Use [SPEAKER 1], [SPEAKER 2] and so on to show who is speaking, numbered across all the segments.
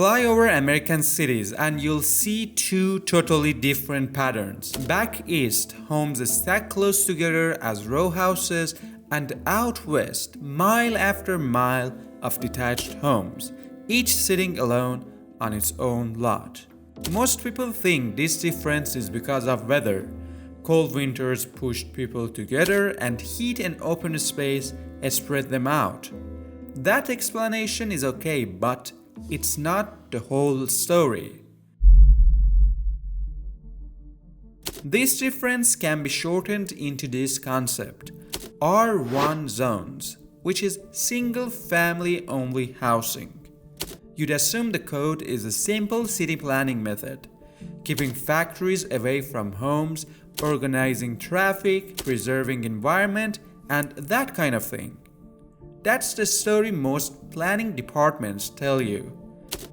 [SPEAKER 1] Fly over American cities and you'll see two totally different patterns. Back east, homes stack close together as row houses, and out west, mile after mile of detached homes, each sitting alone on its own lot. Most people think this difference is because of weather. Cold winters pushed people together and heat and open space spread them out. That explanation is okay, but it's not the whole story. This difference can be shortened into this concept: R1 zones, which is single family only housing. You'd assume the code is a simple city planning method, keeping factories away from homes, organizing traffic, preserving environment, and that kind of thing. That's the story most planning departments tell you.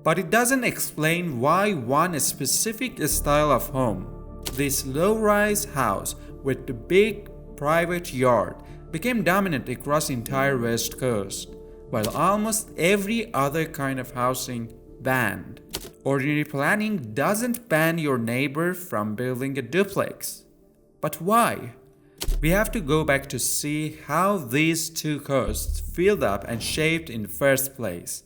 [SPEAKER 1] But it doesn't explain why one specific style of home, this low-rise house with the big private yard, became dominant across the entire West Coast, while almost every other kind of housing banned. Ordinary planning doesn't ban your neighbor from building a duplex. But why? We have to go back to see how these two coasts filled up and shaped in the first place.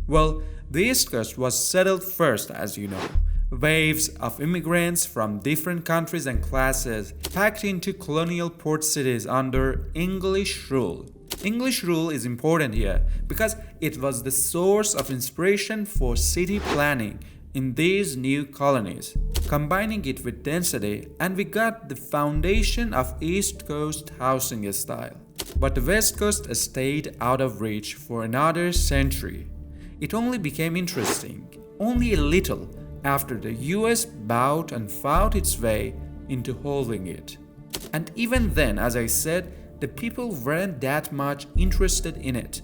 [SPEAKER 1] Well, the East Coast was settled first, as you know. Waves of immigrants from different countries and classes packed into colonial port cities under English rule. English rule is important here because it was the source of inspiration for city planning in these new colonies, combining it with density, and we got the foundation of East Coast housing style. But the West Coast stayed out of reach for another century. It only became interesting, only a little, after the US bought and fought its way into holding it. And even then, as I said, the people weren't that much interested in it.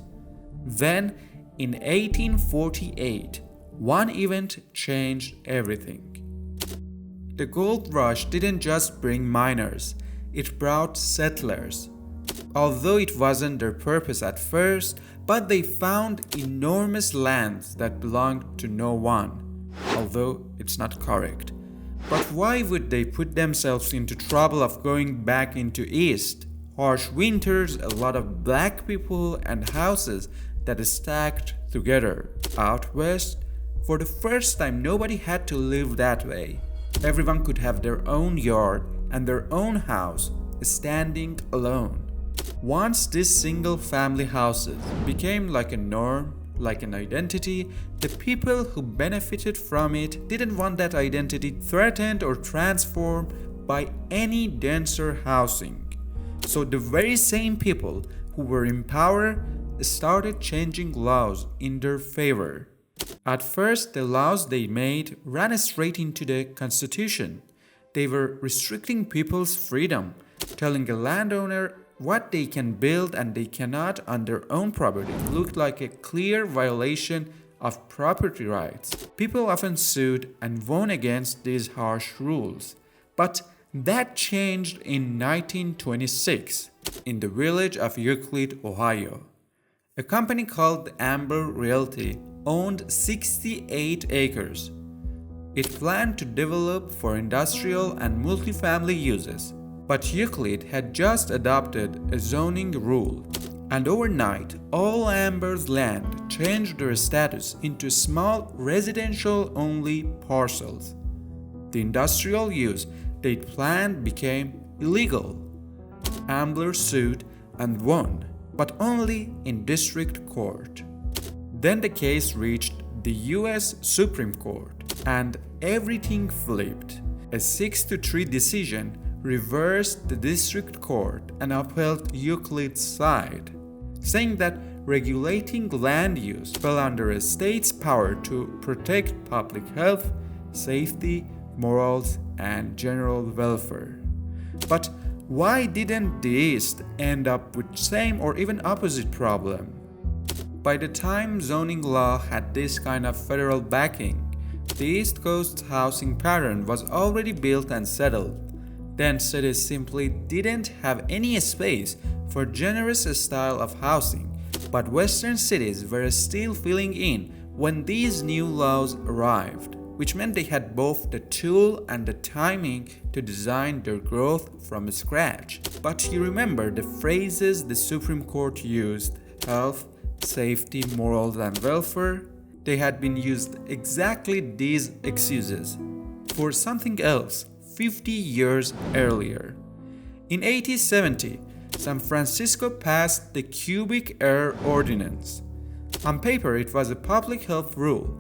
[SPEAKER 1] Then, in 1848, one event changed everything. The gold rush didn't just bring miners, it brought settlers. Although it wasn't their purpose at first, but they found enormous lands that belonged to no one, although it's not correct. But why would they put themselves into trouble of going back into East? Harsh winters, a lot of black people, and houses that stacked together. Out west, for the first time, nobody had to live that way. Everyone could have their own yard and their own house, standing alone. Once these single-family houses became like a norm, like an identity, the people who benefited from it didn't want that identity threatened or transformed by any denser housing. So the very same people who were in power started changing laws in their favor. At first, the laws they made ran straight into the Constitution. They were restricting people's freedom, telling a landowner what they can build and they cannot on their own property. It looked like a clear violation of property rights. People often sued and won against these harsh rules. But that changed in 1926 in the village of Euclid, Ohio. A company called Ambler Realty owned 68 acres. It planned to develop for industrial and multifamily uses. But Euclid had just adopted a zoning rule, and overnight all Ambler's land changed their status into small residential-only parcels. The industrial use they planned became illegal. Ambler sued and won, but only in district court. Then the case reached the US Supreme Court, and everything flipped. A 6-3 decision reversed the district court and upheld Euclid's side, saying that regulating land use fell under a state's power to protect public health, safety, morals, and general welfare. But why didn't the East end up with same or even opposite problem? By the time zoning law had this kind of federal backing, the East Coast housing pattern was already built and settled. Then cities simply didn't have any space for generous style of housing, but Western cities were still filling in when these new laws arrived, which meant they had both the tool and the timing to design their growth from scratch. But you remember the phrases the Supreme Court used: health, safety, morals, and welfare? They had been used exactly these excuses for something else 50 years earlier. In 1870, San Francisco passed the Cubic Air Ordinance. On paper, it was a public health rule.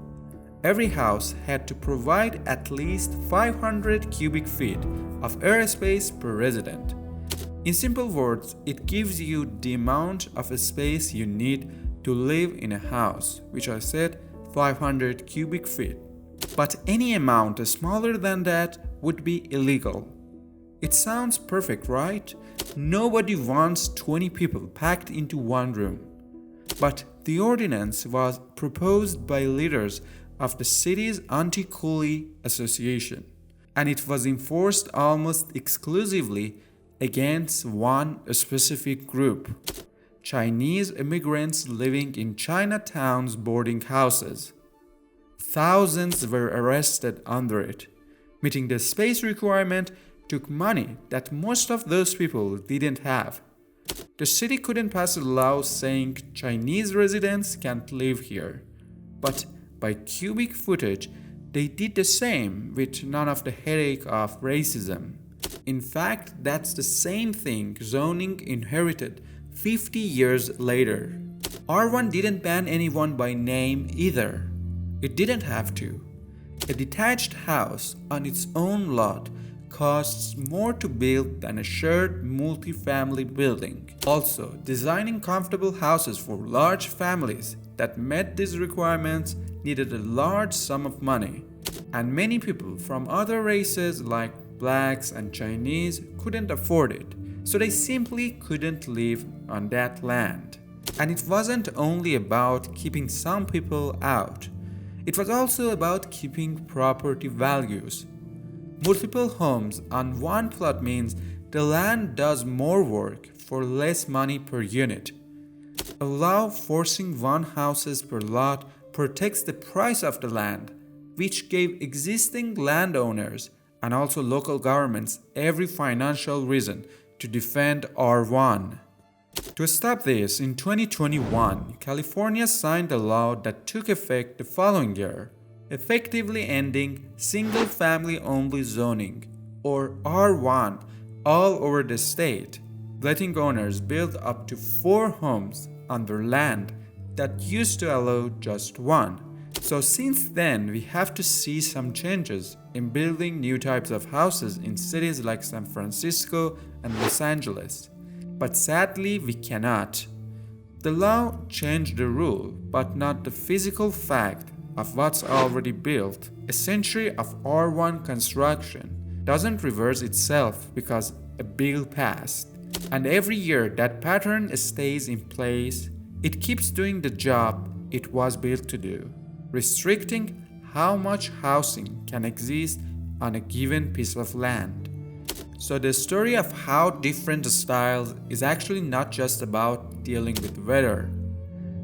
[SPEAKER 1] Every house had to provide at least 500 cubic feet of airspace per resident. In simple words, it gives you the amount of space you need to live in a house, which I said 500 cubic feet. But any amount smaller than that would be illegal. It sounds perfect, right? Nobody wants 20 people packed into one room. But the ordinance was proposed by leaders of the city's Anti-Coolie Association, and it was enforced almost exclusively against one specific group: Chinese immigrants living in Chinatown's boarding houses. Thousands were arrested under it. Meeting the space requirement took money that most of those people didn't have. The city couldn't pass a law saying Chinese residents can't live here, but by cubic footage, they did the same with none of the headache of racism. In fact, that's the same thing zoning inherited 50 years later. R1 didn't ban anyone by name either. It didn't have to. A detached house on its own lot costs more to build than a shared multi-family building. Also, designing comfortable houses for large families that met these requirements needed a large sum of money, and many people from other races like blacks and Chinese couldn't afford it, so they simply couldn't live on that land. And it wasn't only about keeping some people out, it was also about keeping property values. Multiple homes on one plot means the land does more work for less money per unit. A law forcing one houses per lot protects the price of the land, which gave existing landowners and also local governments every financial reason to defend R1. To stop this, in 2021, California signed a law that took effect the following year, effectively ending single-family only zoning, or R1, all over the state, letting owners build up to 4 homes on their land that used to allow just 1. So since then, we have to see some changes in building new types of houses in cities like San Francisco and Los Angeles. But sadly, we cannot. The law changed the rule, but not the physical fact of what's already built. A century of R1 construction doesn't reverse itself because a bill passed. And every year that pattern stays in place, it keeps doing the job it was built to do, restricting how much housing can exist on a given piece of land. So the story of how different styles is actually not just about dealing with weather.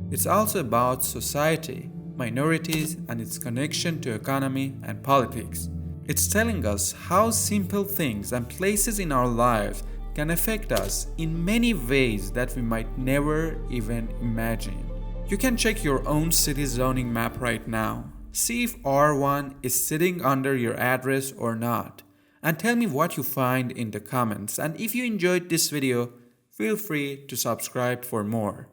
[SPEAKER 1] It's also about society, minorities, and its connection to economy and politics. It's telling us how simple things and places in our lives can affect us in many ways that we might never even imagine. You can check your own city zoning map right now. See if R1 is sitting under your address or not. And tell me what you find in the comments. And if you enjoyed this video, feel free to subscribe for more.